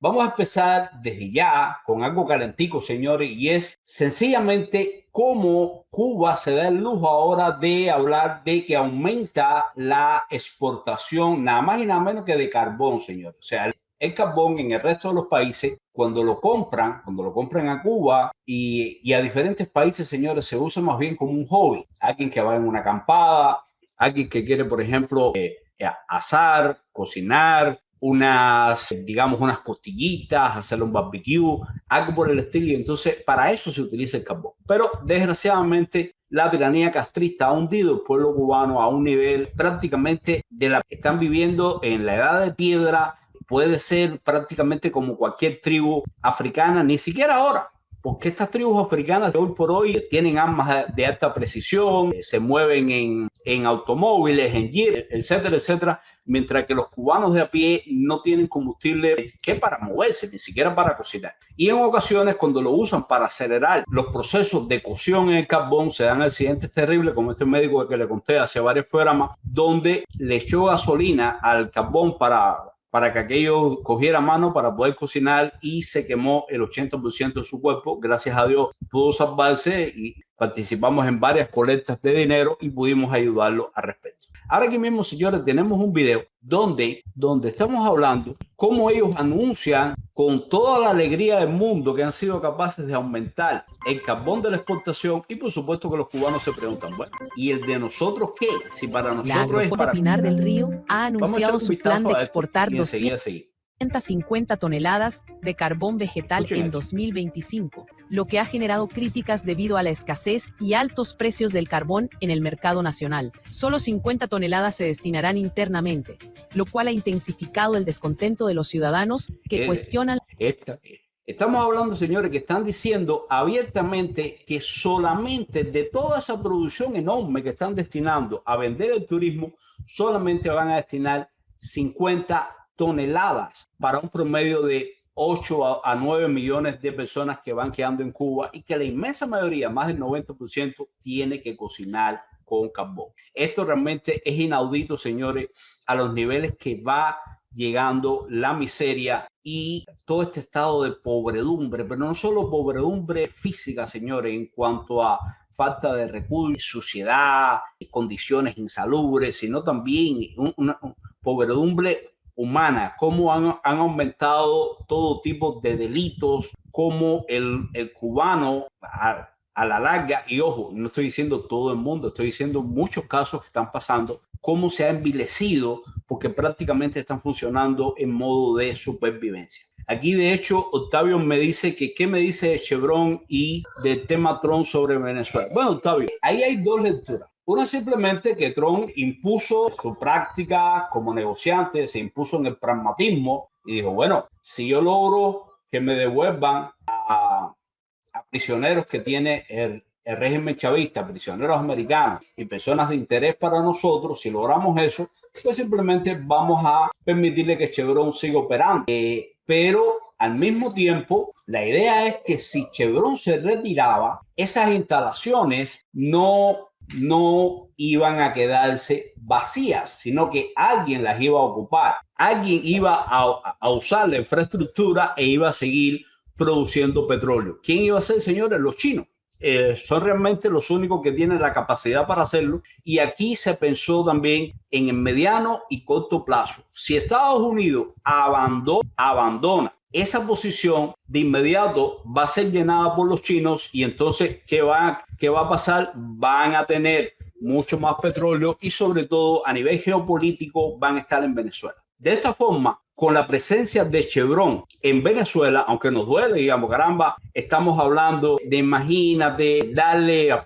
Vamos a empezar desde ya con algo calentico, señores, y es sencillamente cómo Cuba se da el lujo ahora de hablar de que aumenta la exportación, nada más y nada menos que de carbón, señores. O sea, el carbón en el resto de los países, cuando lo compran a Cuba y a diferentes países, señores, se usa más bien como un hobby. Alguien que va en una acampada, alguien que quiere, por ejemplo, asar, cocinar, digamos, unas costillitas, hacerle un barbecue, algo por el estilo. Y entonces para eso se utiliza el carbón. Pero desgraciadamente la tiranía castrista ha hundido el pueblo cubano a un nivel prácticamente están viviendo en la edad de piedra. Puede ser prácticamente como cualquier tribu africana, ni siquiera ahora, porque estas tribus africanas de hoy por hoy tienen armas de alta precisión, se mueven en automóviles, en jeep, etcétera, etcétera, mientras que los cubanos de a pie no tienen combustible que para moverse, ni siquiera para cocinar. Y en ocasiones, cuando lo usan para acelerar los procesos de cocción en el carbón, se dan accidentes terribles, como este médico que le conté hace varios programas, donde le echó gasolina al carbón para que aquello cogiera mano para poder cocinar y se quemó el 80% de su cuerpo. Gracias a Dios pudo salvarse y participamos en varias colectas de dinero y pudimos ayudarlo al respecto. Ahora aquí mismo, señores, tenemos un video donde estamos hablando cómo ellos anuncian con toda la alegría del mundo que han sido capaces de aumentar el carbón de la exportación y por supuesto que los cubanos se preguntan, bueno, ¿y el de nosotros qué? Si para nosotros es para... Pinar del Río ha anunciado su plan de exportar 250 toneladas de carbón vegetal en 2025, lo que ha generado críticas debido a la escasez y altos precios del carbón en el mercado nacional. Solo 50 toneladas se destinarán internamente, lo cual ha intensificado el descontento de los ciudadanos que cuestionan... Estamos hablando, señores, que están diciendo abiertamente que solamente de toda esa producción enorme que están destinando a vender el turismo, solamente van a destinar 50 toneladas para un promedio de 8 a 9 millones de personas que van quedando en Cuba y que la inmensa mayoría, más del 90%, tiene que cocinar con carbón. Esto realmente es inaudito, señores, a los niveles que va llegando la miseria y todo este estado de pobredumbre, pero no solo pobredumbre física, señores, en cuanto a falta de recursos, suciedad, condiciones insalubres, sino también una pobredumbre humana, cómo han aumentado todo tipo de delitos, como el cubano a la larga, y ojo, no estoy diciendo todo el mundo, estoy diciendo muchos casos que están pasando, cómo se ha envilecido porque prácticamente están funcionando en modo de supervivencia. Aquí, de hecho, Octavio me dice que qué me dice de Chevron y del tema Trump sobre Venezuela. Bueno, Octavio, ahí hay dos lecturas. Una simplemente que Trump impuso su práctica como negociante, se impuso en el pragmatismo y dijo, bueno, si yo logro que me devuelvan a prisioneros que tiene el régimen chavista, prisioneros americanos y personas de interés para nosotros, si logramos eso, pues simplemente vamos a permitirle que Chevron siga operando. Pero al mismo tiempo, la idea es que si Chevron se retiraba, esas instalaciones no iban a quedarse vacías, sino que alguien las iba a ocupar, alguien iba a usar la infraestructura e iba a seguir produciendo petróleo. ¿Quién iba a ser, señores? Los chinos. Son realmente los únicos que tienen la capacidad para hacerlo. Y aquí se pensó también en el mediano y corto plazo. Si Estados Unidos abandona esa posición, de inmediato va a ser llenada por los chinos y entonces, ¿qué va a pasar? Van a tener mucho más petróleo y sobre todo a nivel geopolítico van a estar en Venezuela. De esta forma, con la presencia de Chevron en Venezuela, aunque nos duele, digamos, caramba, estamos hablando de, imagínate,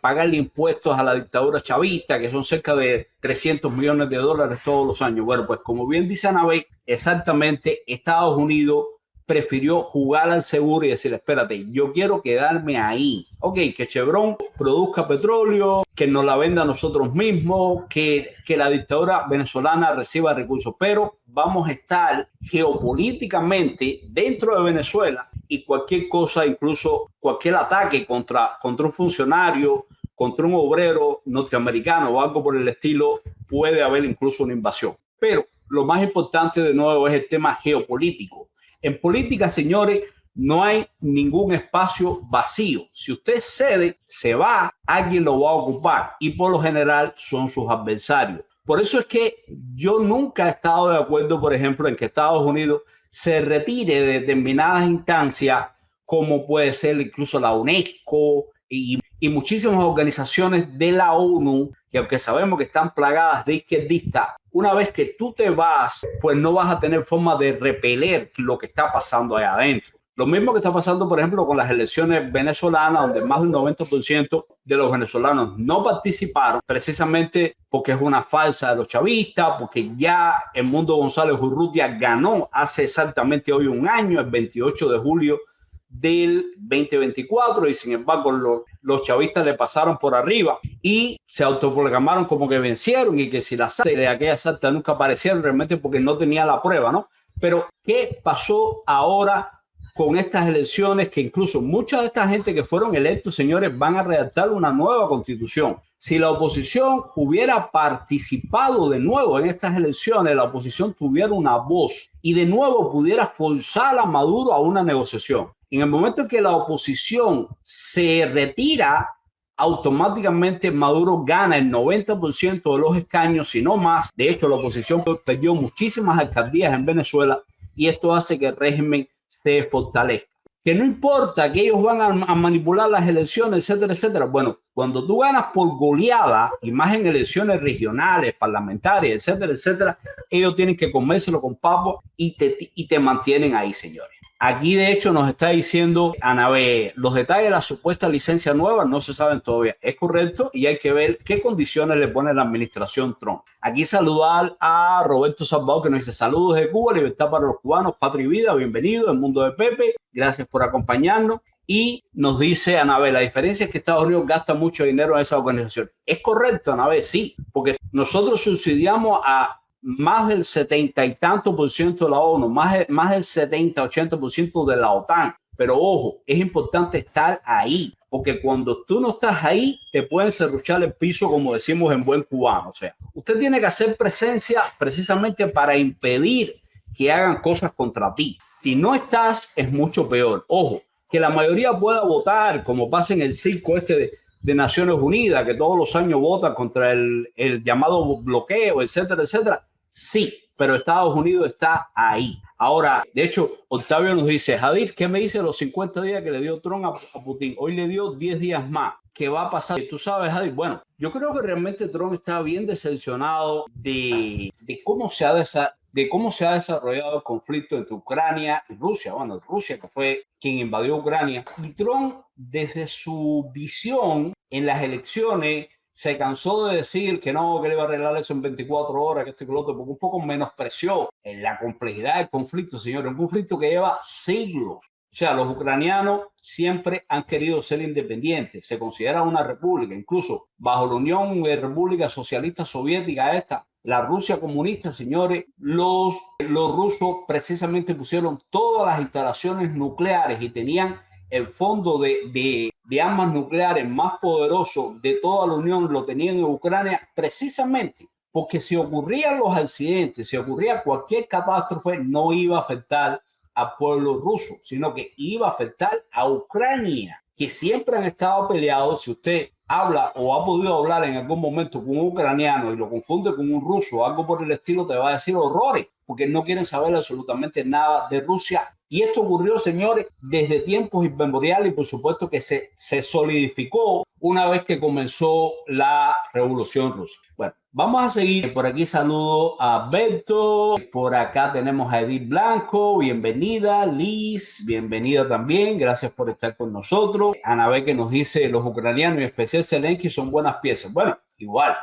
pagarle impuestos a la dictadura chavista, que son cerca de 300 millones de dólares todos los años. Bueno, pues como bien dice Anabel, exactamente Estados Unidos prefirió jugar al seguro y decir, espérate, yo quiero quedarme ahí. Ok, que Chevron produzca petróleo, que nos la venda a nosotros mismos, que la dictadura venezolana reciba recursos, pero vamos a estar geopolíticamente dentro de Venezuela y cualquier cosa, incluso cualquier ataque contra un funcionario, contra un obrero norteamericano o algo por el estilo, puede haber incluso una invasión. Pero lo más importante de nuevo es el tema geopolítico. En política, señores, no hay ningún espacio vacío. Si usted cede, se va, alguien lo va a ocupar y por lo general son sus adversarios. Por eso es que yo nunca he estado de acuerdo, por ejemplo, en que Estados Unidos se retire de determinadas instancias, como puede ser incluso la UNESCO y muchísimas organizaciones de la ONU, que aunque sabemos que están plagadas de izquierdistas, una vez que tú te vas, pues no vas a tener forma de repeler lo que está pasando allá adentro. Lo mismo que está pasando, por ejemplo, con las elecciones venezolanas, donde más del 90% de los venezolanos no participaron, precisamente porque es una farsa de los chavistas, porque ya Edmundo González Urrutia ganó hace exactamente hoy un año, el 28 de julio del 2024, y sin embargo los chavistas le pasaron por arriba y se autoproclamaron como que vencieron y que si las actas de aquellas actas nunca aparecieron realmente porque no tenía la prueba, ¿no? Pero ¿qué pasó ahora con estas elecciones? Que incluso mucha de esta gente que fueron electos, señores, van a redactar una nueva constitución. Si la oposición hubiera participado de nuevo en estas elecciones, la oposición tuviera una voz y de nuevo pudiera forzar a Maduro a una negociación. En el momento en que la oposición se retira, automáticamente Maduro gana el 90% de los escaños, si no más. De hecho, la oposición perdió muchísimas alcaldías en Venezuela y esto hace que el régimen se fortalezca. Que no importa que ellos van a manipular las elecciones, etcétera, etcétera. Bueno, cuando tú ganas por goleada, y más en elecciones regionales, parlamentarias, etcétera, etcétera, ellos tienen que comérselo con papo y te mantienen ahí, señores. Aquí, de hecho, nos está diciendo Anabel, los detalles de la supuesta licencia nueva no se saben todavía. Es correcto y hay que ver qué condiciones le pone la administración Trump. Aquí saludar a Roberto Salvador, que nos dice saludos de Cuba, libertad para los cubanos, patria y vida, bienvenido al mundo de Pepe, gracias por acompañarnos. Y nos dice Anabel, la diferencia es que Estados Unidos gasta mucho dinero en esa organización. Es correcto, Anabel, sí, porque nosotros subsidiamos a más del 70 y tanto por ciento de la ONU, más del 70-80% de la OTAN. Pero ojo, es importante estar ahí, porque cuando tú no estás ahí, te pueden serruchar el piso, como decimos en buen cubano. O sea, usted tiene que hacer presencia precisamente para impedir que hagan cosas contra ti. Si no estás, es mucho peor. Ojo, que la mayoría pueda votar, como pasa en el circo este de Naciones Unidas, que todos los años vota contra el llamado bloqueo, etcétera, etcétera. Sí, pero Estados Unidos está ahí. Ahora, de hecho, Octavio nos dice, Jadir, ¿qué me dice de los 50 días que le dio Trump a Putin? Hoy le dio 10 días más. ¿Qué va a pasar? Tú sabes, Jadir. Bueno, yo creo que realmente Trump está bien decepcionado de cómo se ha desarrollado el conflicto entre Ucrania y Rusia. Bueno, Rusia, que fue quien invadió Ucrania. Y Trump, desde su visión en las elecciones, se cansó de decir que no, que le iba a arreglar eso en 24 horas, que esto y que lo otro, porque un poco menospreció en la complejidad del conflicto, señores. Un conflicto que lleva siglos. O sea, los ucranianos siempre han querido ser independientes. Se considera una república, incluso bajo la Unión de República Socialista Soviética esta, la Rusia comunista, señores, los rusos precisamente pusieron todas las instalaciones nucleares y tenían el fondo de armas nucleares más poderoso de toda la Unión, lo tenían en Ucrania precisamente porque si ocurrían los accidentes, si ocurría cualquier catástrofe, no iba a afectar al pueblo ruso, sino que iba a afectar a Ucrania, que siempre han estado peleados. Si usted habla o ha podido hablar en algún momento con un ucraniano y lo confunde con un ruso o algo por el estilo, te va a decir horrores, porque no quieren saber absolutamente nada de Rusia. Y esto ocurrió, señores, desde tiempos inmemoriales y por supuesto que se solidificó una vez que comenzó la Revolución Rusa. Bueno, vamos a seguir. Por aquí saludo a Berto. Por acá tenemos a Edith Blanco. Bienvenida. Liz, bienvenida también. Gracias por estar con nosotros. Anabel, que nos dice los ucranianos y en especial Zelensky son buenas piezas. Bueno, igual.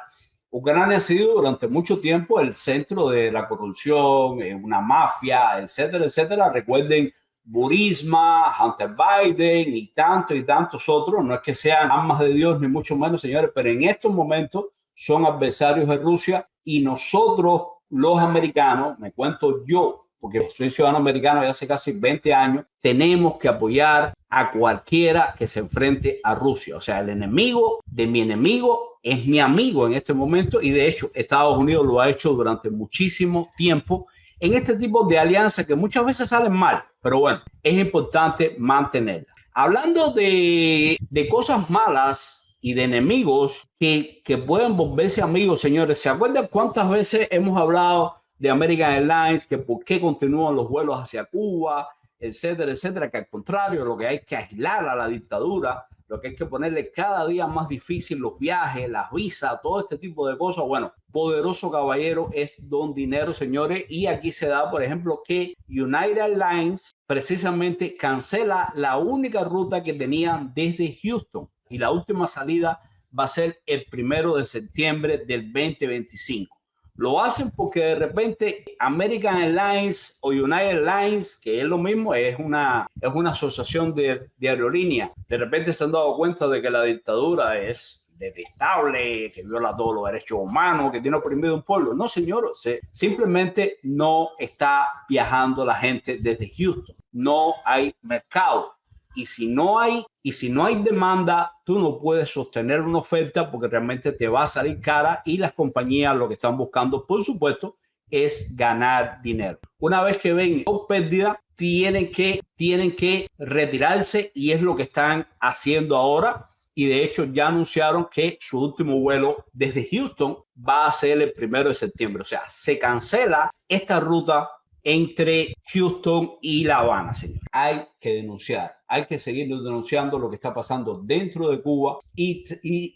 Ucrania ha sido durante mucho tiempo el centro de la corrupción, una mafia, etcétera, etcétera. Recuerden Burisma, Hunter Biden y tantos otros. No es que sean armas de Dios, ni mucho menos, señores, pero en estos momentos son adversarios de Rusia y nosotros, los americanos, me cuento yo, porque soy ciudadano americano de hace casi 20 años, tenemos que apoyar a cualquiera que se enfrente a Rusia. O sea, el enemigo de mi enemigo es mi amigo en este momento y de hecho Estados Unidos lo ha hecho durante muchísimo tiempo en este tipo de alianzas que muchas veces salen mal, pero bueno, es importante mantenerlas. Hablando de cosas malas y de enemigos que pueden volverse amigos, señores, ¿se acuerdan cuántas veces hemos hablado de American Airlines, que por qué continúan los vuelos hacia Cuba, etcétera, etcétera? Que al contrario, lo que hay que aislar a la dictadura, lo que hay que ponerle cada día más difícil los viajes, las visas, todo este tipo de cosas. Bueno, poderoso caballero es don dinero, señores, y aquí se da, por ejemplo, que United Airlines precisamente cancela la única ruta que tenían desde Houston, y la última salida va a ser el 1 de septiembre del 2025. Lo hacen porque de repente American Airlines o United Airlines, que es lo mismo, es una asociación de aerolíneas, de repente se han dado cuenta de que la dictadura es detestable, que viola todos los derechos humanos, que tiene oprimido un pueblo. No, señor, simplemente no está viajando la gente desde Houston. No hay mercado. Y si no hay demanda, tú no puedes sostener una oferta porque realmente te va a salir cara, y las compañías lo que están buscando, por supuesto, es ganar dinero. Una vez que ven pérdida, tienen que retirarse, y es lo que están haciendo ahora. Y de hecho ya anunciaron que su último vuelo desde Houston va a ser el 1 de septiembre. O sea, se cancela esta ruta entre Houston y La Habana, señor. Hay que denunciar, hay que seguir denunciando lo que está pasando dentro de Cuba, y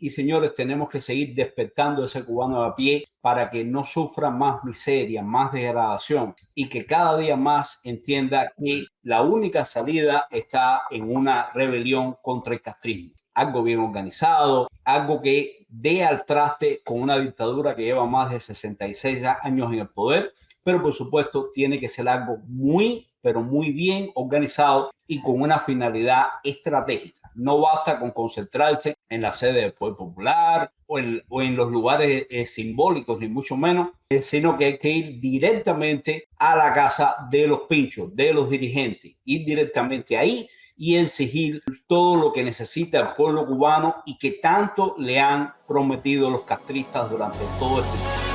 señores, tenemos que seguir despertando a ese cubano a pie para que no sufra más miseria, más degradación, y que cada día más entienda que la única salida está en una rebelión contra el castrismo. Algo bien organizado, algo que dé al traste con una dictadura que lleva más de 66 años en el poder, pero por supuesto tiene que ser algo muy, pero muy bien organizado y con una finalidad estratégica. No basta con concentrarse en la sede del Poder Popular o en los lugares simbólicos, ni mucho menos, sino que hay que ir directamente a la casa de los pinchos, de los dirigentes, ir directamente ahí y exigir todo lo que necesita el pueblo cubano y que tanto le han prometido los castristas durante todo este tiempo.